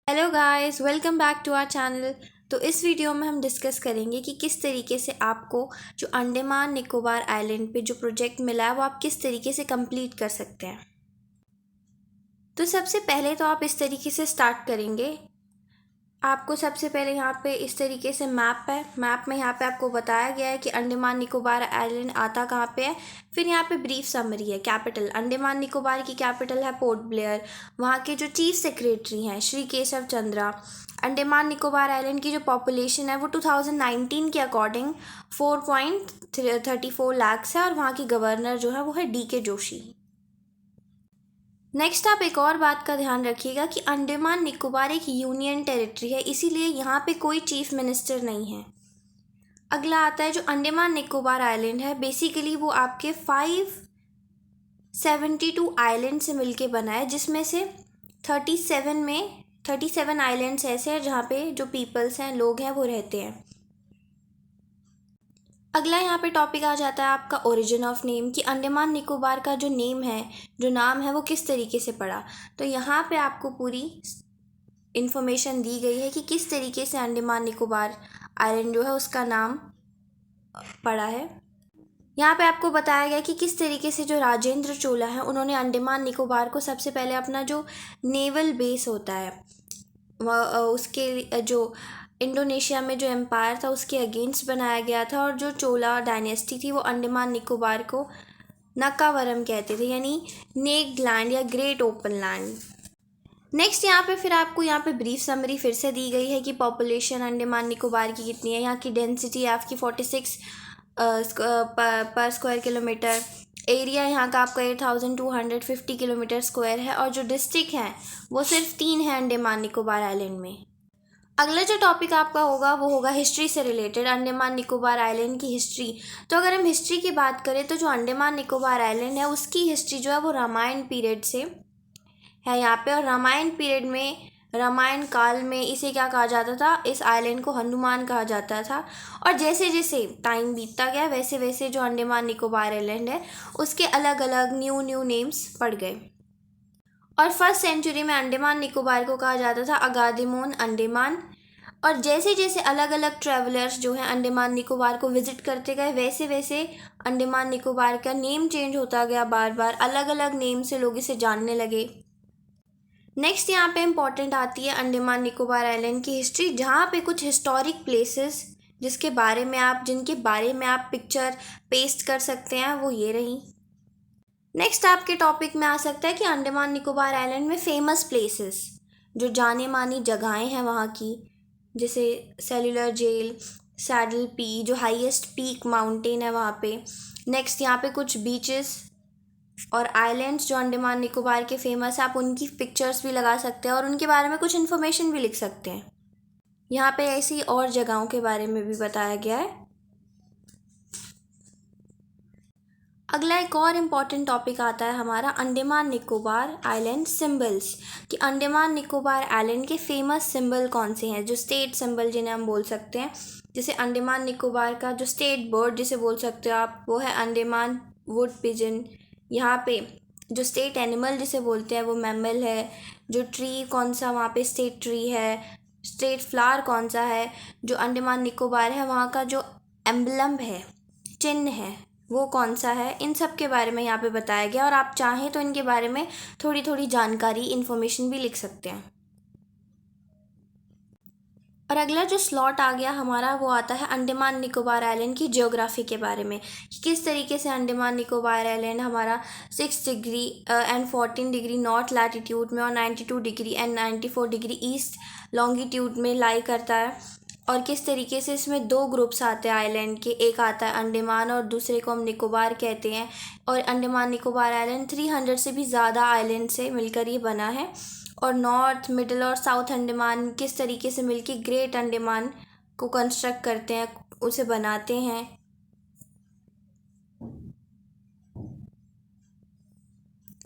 Hello guys, welcome back to our channel. तो इस video में हम डिस्कस करेंगे कि किस तरीके से आपको जो अंडमान निकोबार आइलैंड पे जो प्रोजेक्ट मिला है वो आप किस तरीके से कंप्लीट कर सकते हैं। तो सबसे पहले तो आप इस तरीके से स्टार्ट करेंगे। आपको सबसे पहले यहाँ पे इस तरीके से मैप है। मैप में यहाँ पे आपको बताया गया है कि अंडमान निकोबार आइलैंड आता कहाँ पे है। फिर यहाँ पे ब्रीफ समरी है। कैपिटल अंडमान निकोबार की कैपिटल है पोर्ट ब्लेयर। वहाँ के जो चीफ सेक्रेटरी हैं श्री केशव चंद्रा। अंडमान निकोबार आइलैंड की जो पॉपुलेशन है वो 2019 के अकॉर्डिंग 4.34 लाख है और वहाँ की गवर्नर जो है वो है DK जोशी। नेक्स्ट आप एक और बात का ध्यान रखिएगा कि अंडमान निकोबार एक यूनियन टेरिटरी है, इसीलिए यहाँ पे कोई चीफ मिनिस्टर नहीं है। अगला आता है जो अंडमान निकोबार आइलैंड है, बेसिकली वो आपके 572 आइलैंड से मिलके बना है, जिसमें से 37 आइलैंड्स ऐसे हैं जहाँ पे जो पीपल्स हैं, लोग हैं, वो रहते हैं। अगला यहाँ पे टॉपिक आ जाता है आपका ओरिजिन ऑफ नेम, कि अंडमान निकोबार का जो नेम है, जो नाम है, वो किस तरीके से पड़ा। तो यहाँ पे आपको पूरी इन्फॉर्मेशन दी गई है कि किस तरीके से अंडमान निकोबार आइलैंड जो है उसका नाम पड़ा है। यहाँ पे आपको बताया गया कि किस तरीके से जो राजेंद्र चोला है उन्होंने अंडमान निकोबार को सबसे पहले अपना जो नेवल बेस होता है उसके जो इंडोनेशिया में जो एम्पायर था उसके अगेंस्ट बनाया गया था, और जो चोला डायनेस्टी थी वो अंडमान निकोबार को नक्कावरम कहते थे, यानी नेक्ड लैंड या ग्रेट ओपन लैंड। नेक्स्ट यहाँ पे फिर आपको यहाँ पे ब्रीफ समरी फिर से दी गई है कि पॉपुलेशन अंडमान निकोबार की कितनी है। यहाँ की डेंसिटी है आपकी 46 पर स्क्वायर किलोमीटर। एरिया यहाँ का आपका 8250 किलोमीटर स्क्वायर है, और जो डिस्ट्रिक्ट हैं वो सिर्फ 3 है अंडमान निकोबार आइलैंड में। अगला जो टॉपिक आपका होगा वो होगा हिस्ट्री से रिलेटेड, अंडमान निकोबार आइलैंड की हिस्ट्री। तो अगर हम हिस्ट्री की बात करें तो जो अंडमान निकोबार आइलैंड है उसकी हिस्ट्री जो है वो रामायण पीरियड से है यहाँ पे। और रामायण पीरियड में, रामायण काल में इसे क्या कहा जाता था, इस आइलैंड को हनुमान कहा जाता था। और जैसे जैसे टाइम बीतता गया वैसे वैसे जो अंडमान निकोबार आइलैंड है उसके अलग अलग न्यू नेम्स पड़ गए। और फर्स्ट सेंचुरी में अंडमान निकोबार को कहा जाता था अगादिमोन अंडमान। और जैसे जैसे अलग अलग ट्रैवलर्स जो हैं अंडमान निकोबार को विजिट करते गए वैसे वैसे अंडमान निकोबार का नेम चेंज होता गया, बार बार अलग अलग नेम से लोग इसे जानने लगे। नेक्स्ट यहाँ पे इम्पॉर्टेंट आती है अंडमान निकोबार आइलैंड की हिस्ट्री, जहाँ पे कुछ हिस्टोरिक प्लेसेस जिनके बारे में आप पिक्चर पेस्ट कर सकते हैं वो ये रही। नेक्स्ट आपके टॉपिक में आ सकता है कि अंडमान निकोबार आइलैंड में फेमस प्लेसेस, जो जाने मानी जगहें हैं वहाँ की, जैसे सेल्यूलर जेल, सैडल पी जो हाईएस्ट पीक माउंटेन है वहाँ पे। नेक्स्ट यहाँ पे कुछ बीचेस और आइलैंड्स जो अंडमान निकोबार के फेमस है, आप उनकी पिक्चर्स भी लगा सकते हैं और उनके बारे में कुछ इन्फॉर्मेशन भी लिख सकते हैं। यहाँ पे ऐसी और जगहों के बारे में भी बताया गया है। अगला एक और इम्पॉर्टेंट टॉपिक आता है हमारा अंडमान निकोबार आइलैंड सिंबल्स, कि अंडमान निकोबार आइलैंड के फेमस सिंबल कौन से हैं, जो स्टेट सिंबल जिन्हें हम बोल सकते हैं। जैसे अंडमान निकोबार का जो स्टेट बर्ड जिसे बोल सकते हो आप वो है अंडमान वुड पिजन। यहाँ पे जो स्टेट एनिमल जिसे बोलते हैं वो मैमल है। जो ट्री कौन सा वहाँ पे स्टेट ट्री है। स्टेट फ्लावर कौन सा है जो अंडमान निकोबार है वहाँ का जो एम्बलम है, चिन्ह है, वो कौन सा है। इन सब के बारे में यहाँ पे बताया गया, और आप चाहें तो इनके बारे में थोड़ी थोड़ी जानकारी इन्फॉर्मेशन भी लिख सकते हैं। और अगला जो स्लॉट आ गया हमारा वो आता है अंडमान निकोबार आइलैंड की ज्योग्राफी के बारे में, कि किस तरीके से अंडमान निकोबार आइलैंड हमारा 6 degree and 14 degree north latitude में और 92 degree and 94 degree east longitude में लाई करता है। और किस तरीके से इसमें 2 ग्रुप्स आते हैं आइलैंड के, एक आता है अंडमान और दूसरे को हम निकोबार कहते हैं। और अंडमान निकोबार आइलैंड 300 से भी ज़्यादा आइलैंड से मिलकर ये बना है। और नॉर्थ, मिडिल और साउथ अंडमान किस तरीके से मिलकर ग्रेट अंडमान को कंस्ट्रक्ट करते हैं, उसे बनाते हैं।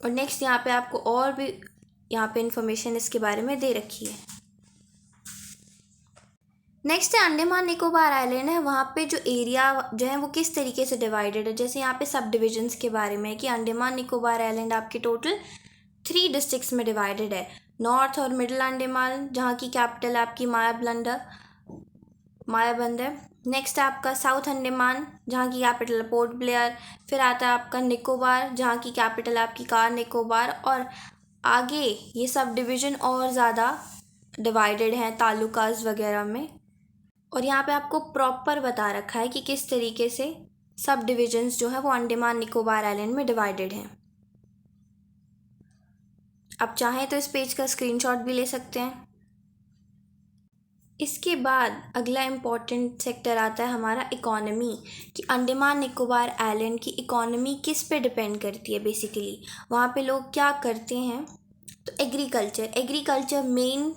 और नेक्स्ट यहाँ पे आपको और भी यहाँ पे इंफॉर्मेशन इसके बारे में दे रखी है। नेक्स्ट है अंडमान निकोबार आइलैंड है, वहाँ पे जो एरिया जो है वो किस तरीके से डिवाइडेड है। जैसे यहाँ पे सब डिविजन्स के बारे में है कि अंडमान निकोबार आइलैंड आपके टोटल 3 डिस्ट्रिक्ट्स में डिवाइडेड है। नॉर्थ और मिडिल अंडमान जहाँ की कैपिटल आपकी मायाबंद है। नेक्स्ट है आपका साउथ अंडमान जहाँ की कैपिटल पोर्ट ब्लेयर। फिर आता है आपका निकोबार जहाँ की कैपिटल आपकी कार निकोबार। और आगे ये सब डिवीज़न और ज़्यादा डिवाइडेड हैं तालुकास वगैरह में। और यहाँ पे आपको प्रॉपर बता रखा है कि किस तरीके से सब डिविजन्स जो है वो अंडमान निकोबार आइलैंड में डिवाइडेड हैं। आप चाहें तो इस पेज का स्क्रीनशॉट भी ले सकते हैं। इसके बाद अगला इम्पॉर्टेंट सेक्टर आता है हमारा इकोनॉमी, कि अंडमान निकोबार आइलैंड की इकोनॉमी किस पे डिपेंड करती है। बेसिकली वहाँ पे लोग क्या करते हैं, तो एग्रीकल्चर मेन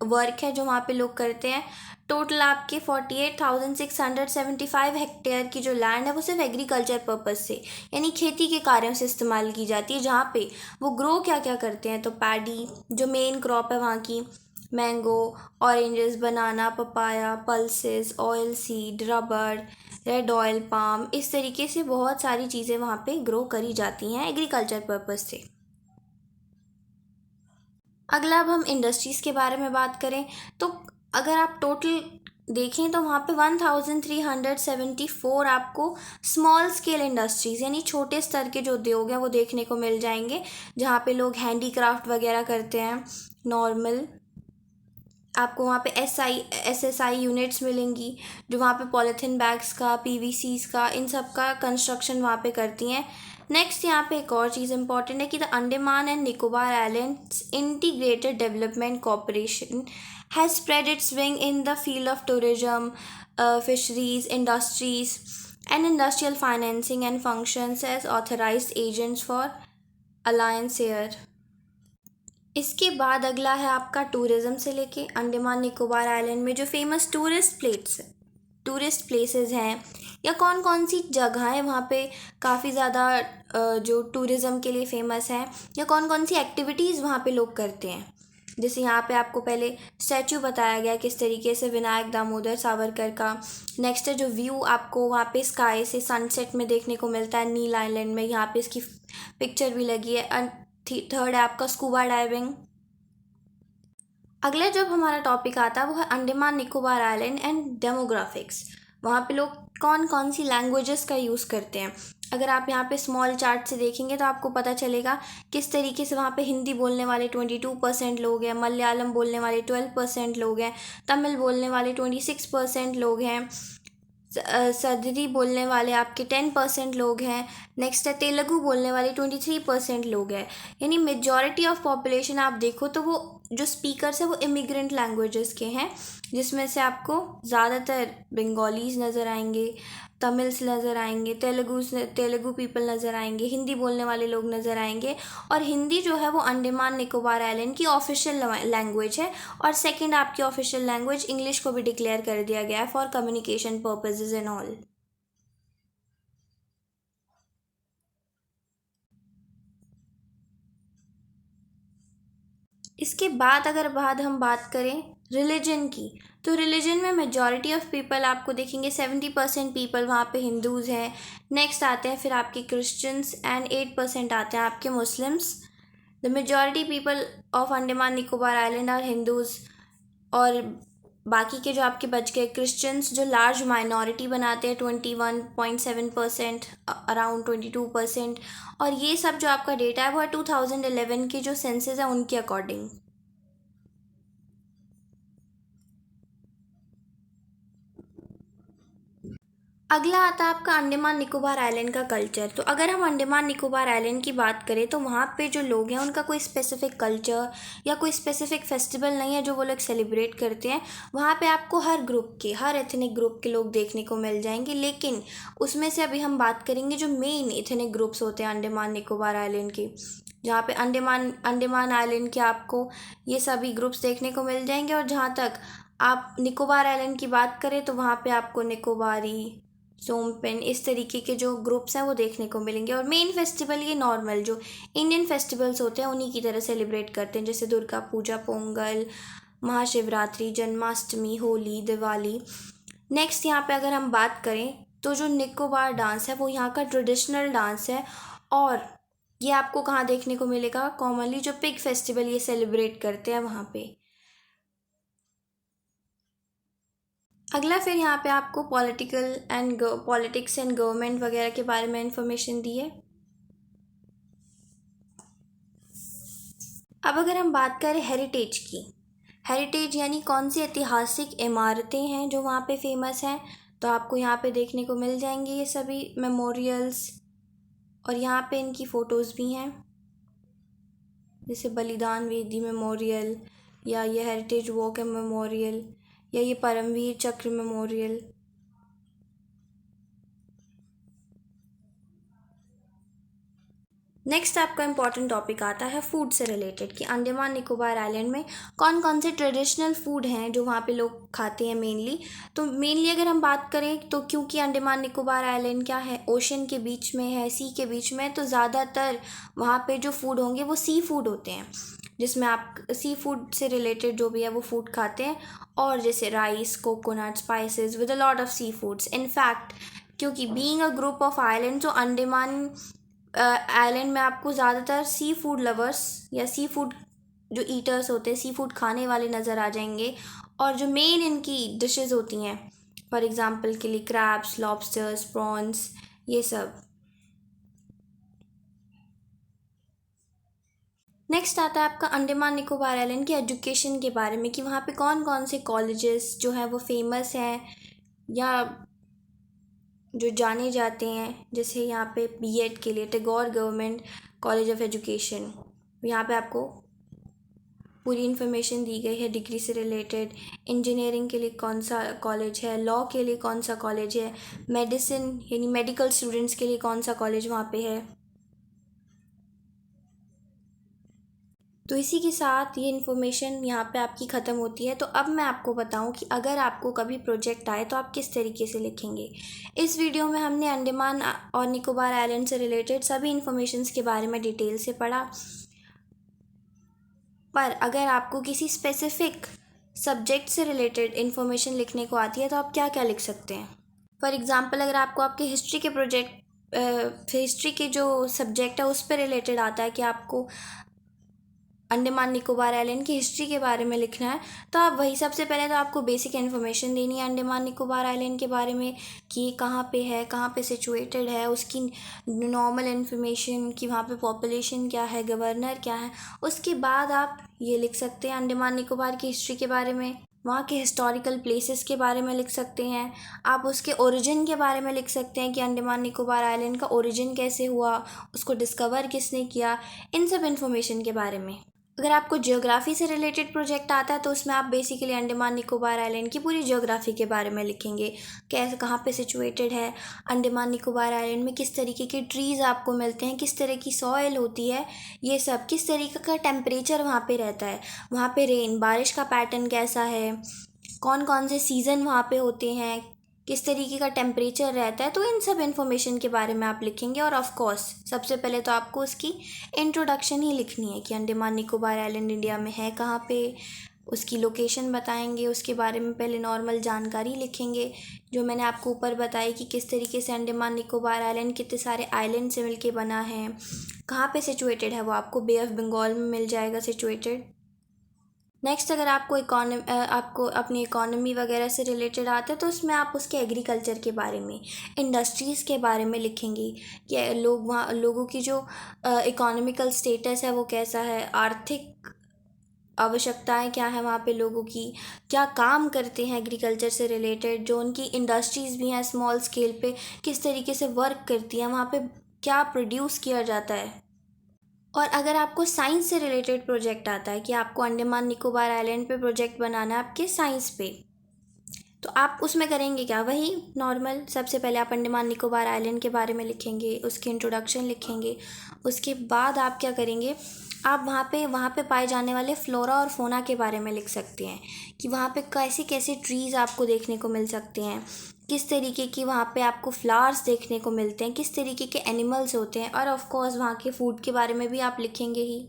वर्क है जो वहाँ पे लोग करते हैं। टोटल आपके 48,675 हेक्टेयर की जो लैंड है वो सिर्फ एग्रीकल्चर पर्पज़ से यानी खेती के कार्यों से इस्तेमाल की जाती है। जहाँ पे वो ग्रो क्या क्या करते हैं, तो पैडी जो मेन क्रॉप है वहाँ की, mango, oranges, banana, papaya, pulses, oil seed, rubber, red oil palm, इस तरीके से बहुत सारी चीज़ें वहाँ पे ग्रो करी जाती हैं एग्रीकल्चर पर्पज़ से। अगला अब हम इंडस्ट्रीज़ के बारे में बात करें तो अगर आप टोटल देखें तो वहाँ पे 1374 आपको स्मॉल स्केल इंडस्ट्रीज़ यानी छोटे स्तर के जो उद्योग हैं वो देखने को मिल जाएंगे, जहाँ पे लोग हैंडीक्राफ्ट वगैरह करते हैं। नॉर्मल आपको वहाँ पे SSI यूनिट्स मिलेंगी जो वहाँ पे पॉलीथीन बैग्स का, PVCs का, इन सब का कंस्ट्रक्शन वहाँ पे करती हैं। नेक्स्ट यहाँ पे एक और चीज़ इंपॉर्टेंट है कि the Andaman and Nicobar islands integrated development corporation has spread its wing in the field of tourism, fisheries, industries and industrial financing and functions as authorised agents for alliance air. इसके बाद अगला है आपका टूरिज़्म से लेके अंडमान निकोबार आइलैंड में जो फेमस टूरिस्ट प्लेसेस हैं या कौन कौन सी जगहें वहाँ पे काफ़ी ज़्यादा जो टूरिज़्म के लिए फ़ेमस हैं, या कौन कौन सी एक्टिविटीज़ वहाँ पे लोग करते हैं। जैसे यहाँ पे आपको पहले स्टैचू बताया गया किस तरीके से विनायक दामोदर सावरकर का। नेक्स्ट है जो व्यू आपको वहाँ पे स्काई से सनसेट में देखने को मिलता है नील आइलैंड में, यहाँ पे इसकी पिक्चर भी लगी है। थर्ड है आपका स्कूबा डाइविंग। अगला जब हमारा टॉपिक आता है वो है Andaman Nicobar island and demographics. वहाँ पे लोग कौन कौन सी लैंग्वेजेस का यूज़ करते हैं। अगर आप यहाँ पे स्मॉल चार्ट से देखेंगे तो आपको पता चलेगा किस तरीके से वहाँ पे हिंदी बोलने वाले 22% लोग हैं, मलयालम बोलने वाले 12% लोग हैं, तमिल बोलने वाले 26% लोग हैं, सदरी बोलने वाले आपके 10% लोग हैं। नेक्स्ट है तेलुगु बोलने वाले 23% लोग हैं। यानी मेजॉरिटी ऑफ पॉपुलेशन आप देखो तो वो जो स्पीकर्स हैं वो इमिग्रेंट लैंग्वेजेस के हैं, जिसमें से आपको ज़्यादातर बंगालीज नज़र आएंगे, तमिल्स नज़र आएंगे, तेलुगु पीपल नज़र आएंगे, हिंदी बोलने वाले लोग नज़र आएंगे। और हिंदी जो है वो अंडमान निकोबार आइलैंड की ऑफिशियल लैंग्वेज है। और सेकंड आपकी ऑफिशियल लैंग्वेज इंग्लिश को भी डिक्लेयर कर दिया गया है for communication purposes and all. इसके बाद अगर हम बात करें रिलीजन की, तो रिलीजन में मेजॉरिटी ऑफ पीपल आपको देखेंगे 70% पीपल वहाँ पे हिंदूज़ हैं। नेक्स्ट आते हैं फिर आपके क्रिश्चियंस एंड 8% आते हैं आपके Muslims. The majority people of Andaman Nicobar island are Hindus. और बाकी के जो आपके बच गए क्रिश्चियंस जो लार्ज माइनॉरिटी बनाते हैं 21.7%, अराउंड 22%। और ये सब जो आपका डेटा है वो है 2011 के जो सेंसस है उनके अकॉर्डिंग। अगला आता है आपका अंडमान निकोबार आइलैंड का कल्चर। तो अगर हम अंडमान निकोबार आइलैंड की बात करें तो वहाँ पे जो लोग हैं उनका कोई स्पेसिफिक कल्चर या कोई स्पेसिफिक फेस्टिवल नहीं है जो वो लोग सेलिब्रेट करते हैं। वहाँ पे आपको हर एथनिक ग्रुप के लोग देखने को मिल जाएंगे, लेकिन उसमें से अभी हम बात करेंगे जो मेन एथनिक ग्रुप्स होते हैं अंडमान निकोबार आइलैंड के, जहाँ पे अंडमान आइलैंड के आपको ये सभी ग्रुप्स देखने को मिल जाएंगे। और जहाँ तक आप निकोबार आइलैंड की बात करें तो वहाँ पे आपको निकोबारी, सोमपेन, इस तरीके के जो ग्रुप्स हैं वो देखने को मिलेंगे। और मेन फेस्टिवल ये नॉर्मल जो इंडियन फेस्टिवल्स होते हैं उन्हीं की तरह सेलिब्रेट करते हैं, जैसे दुर्गा पूजा, पोंगल, महाशिवरात्रि, जन्माष्टमी, होली, दिवाली। नेक्स्ट यहाँ पे अगर हम बात करें तो जो निकोबार डांस है वो यहाँ का ट्रेडिशनल डांस है। और ये आपको कहाँ देखने को मिलेगा? कॉमनली जो पिग फेस्टिवल ये सेलिब्रेट करते हैं वहाँ पे। अगला फिर यहाँ पे आपको पॉलिटिक्स एंड गवर्नमेंट वगैरह के बारे में इंफॉर्मेशन दी है। अब अगर हम बात करें हेरिटेज की, हेरिटेज यानी कौन सी ऐतिहासिक इमारतें हैं जो वहाँ पे फेमस हैं, तो आपको यहाँ पे देखने को मिल जाएंगी ये सभी मेमोरियल्स, और यहाँ पे इनकी फ़ोटोज़ भी हैं, जैसे बलिदान वेदी मेमोरियल, या ये हेरिटेज वॉक मेमोरियल, या ये परमवीर चक्र मेमोरियल। नेक्स्ट आपका इम्पॉर्टेंट टॉपिक आता है फूड से रिलेटेड, कि अंडमान निकोबार आइलैंड में कौन कौन से ट्रेडिशनल फूड हैं जो वहाँ पे लोग खाते हैं मेनली। तो मेनली अगर हम बात करें तो क्योंकि अंडमान निकोबार आइलैंड क्या है, ओशन के बीच में है, सी के बीच में, तो ज़्यादातर वहाँ पे जो फूड होंगे वो सी फूड होते हैं, जिसमें आप सी फूड से रिलेटेड जो भी है वो फूड खाते हैं, और जैसे rice, coconut, spices with a lot of sea foods. In fact क्योंकि being a group of island, तो अंडमान आइलैंड में आपको ज़्यादातर सी फूड लवर्स या सी फूड जो ईटर्स होते हैं, सी फूड खाने वाले नज़र आ जाएंगे, और जो मेन इनकी डिशेस होती हैं फॉर एग्ज़ाम्पल के लिए क्रैब्स, लॉबस्टर्स, प्रॉन्स, ये सब। नेक्स्ट आता है आपका अंडमान निकोबार आइलैंड की एजुकेशन के बारे में, कि वहाँ पे कौन कौन से कॉलेजेस जो हैं वो फेमस हैं या जो जाने जाते हैं। जैसे यहाँ पे बीएड के लिए Tagore government college of education, यहाँ पे आपको पूरी इन्फॉर्मेशन दी गई है डिग्री से रिलेटेड। इंजीनियरिंग के लिए कौन सा कॉलेज है, लॉ के लिए कौन सा कॉलेज है, मेडिसिन यानी मेडिकल स्टूडेंट्स के लिए कौन सा कॉलेज वहाँ पे है। तो इसी के साथ ये इन्फॉर्मेशन यहाँ पे आपकी ख़त्म होती है। तो अब मैं आपको बताऊँ कि अगर आपको कभी प्रोजेक्ट आए तो आप किस तरीके से लिखेंगे। इस वीडियो में हमने अंडमान और निकोबार आइलैंड से रिलेटेड सभी इन्फॉर्मेशंस के बारे में डिटेल से पढ़ा, पर अगर आपको किसी स्पेसिफिक सब्जेक्ट से रिलेटेड इन्फॉर्मेशन लिखने को आती है तो आप क्या क्या लिख सकते हैं। फॉर एग्ज़ाम्पल अगर आपको आपके हिस्ट्री के हिस्ट्री के जो सब्जेक्ट है उस पर रिलेटेड आता है कि आपको अंडमान निकोबार आइलैंड की हिस्ट्री के बारे में लिखना है, तो आप वही सबसे पहले तो आपको बेसिक इन्फॉर्मेशन देनी है अंडमान निकोबार आइलैंड के बारे में, कि ये कहाँ पे है, कहाँ पे सिचुएटेड है, उसकी नॉर्मल इन्फॉर्मेशन, कि वहाँ पे पॉपुलेशन क्या है, गवर्नर क्या है। उसके बाद आप ये लिख सकते हैं अंडमान निकोबार की हिस्ट्री के बारे में, वहाँ के हिस्टोरिकल प्लेसेस के बारे में लिख सकते हैं। आप उसके ओरिजिन के बारे में लिख सकते हैं कि अंडमान निकोबार आइलैंड का ओरिजिन कैसे हुआ, उसको डिस्कवर किसने किया, इन सब इन्फॉर्मेशन के बारे में। अगर आपको जियोग्राफी से रिलेटेड प्रोजेक्ट आता है तो उसमें आप बेसिकली अंडमान निकोबार आइलैंड की पूरी जियोग्राफी के बारे में लिखेंगे, कैसे कहाँ पे सिचुएटेड है, अंडमान निकोबार आइलैंड में किस तरीके के ट्रीज़ आपको मिलते हैं, किस तरह की सॉइल होती है, ये सब, किस तरीके का टेम्परेचर वहाँ पे रहता है, वहाँ पे बारिश का पैटर्न कैसा है, कौन कौन से सीज़न वहाँ पे होते हैं, किस तरीके का टेम्परेचर रहता है। तो इन सब इन्फॉर्मेशन के बारे में आप लिखेंगे, और ऑफ कोर्स सबसे पहले तो आपको उसकी इंट्रोडक्शन ही लिखनी है कि अंडमान निकोबार आइलैंड इंडिया में है कहाँ पे, उसकी लोकेशन बताएंगे, उसके बारे में पहले नॉर्मल जानकारी लिखेंगे जो मैंने आपको ऊपर बताई कि किस तरीके से अंडमान निकोबार आइलैंड कितने सारे आइलैंड से मिलके बना है, कहाँ पे सिचुएटेड है, वो आपको बे ऑफ बंगाल में मिल जाएगा सिचुएटेड। नेक्स्ट अगर आपको अपनी इकोनॉमी वगैरह से रिलेटेड आता है तो उसमें आप उसके एग्रीकल्चर के बारे में, इंडस्ट्रीज़ के बारे में लिखेंगे कि वहाँ लोगों की जो इकोनॉमिकल स्टेटस है वो कैसा है, आर्थिक आवश्यकताएं क्या है वहाँ पे लोगों की, क्या काम करते हैं एग्रीकल्चर से रिलेटेड, जो उनकी इंडस्ट्रीज़ भी हैं स्मॉल स्केल पे किस तरीके से वर्क करती हैं, वहाँ पे क्या प्रोड्यूस किया जाता है। और अगर आपको साइंस से रिलेटेड प्रोजेक्ट आता है कि आपको अंडमान निकोबार आइलैंड पे प्रोजेक्ट बनाना है आपके साइंस पे, तो आप उसमें करेंगे क्या, वही नॉर्मल सबसे पहले आप अंडमान निकोबार आइलैंड के बारे में लिखेंगे, उसकी इंट्रोडक्शन लिखेंगे। उसके बाद आप क्या करेंगे, आप वहाँ पे पाए जाने वाले फ्लोरा और फोना के बारे में लिख सकते हैं कि वहाँ पे कैसे कैसे ट्रीज़ आपको देखने को मिल सकते हैं, किस तरीके की वहाँ पे आपको फ्लावर्स देखने को मिलते हैं, किस तरीके के एनिमल्स होते हैं, और ऑफ कोर्स वहाँ के फूड के बारे में भी आप लिखेंगे ही।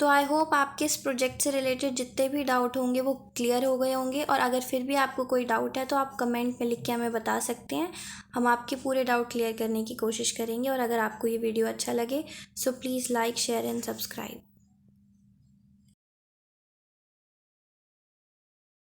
तो आई होप आपके इस प्रोजेक्ट से रिलेटेड जितने भी डाउट होंगे वो क्लियर हो गए होंगे, और अगर फिर भी आपको कोई डाउट है तो आप कमेंट में लिख के हमें बता सकते हैं। हम आपके पूरे डाउट क्लियर करने की कोशिश करेंगे। और अगर आपको ये वीडियो अच्छा लगे so please like, share and subscribe.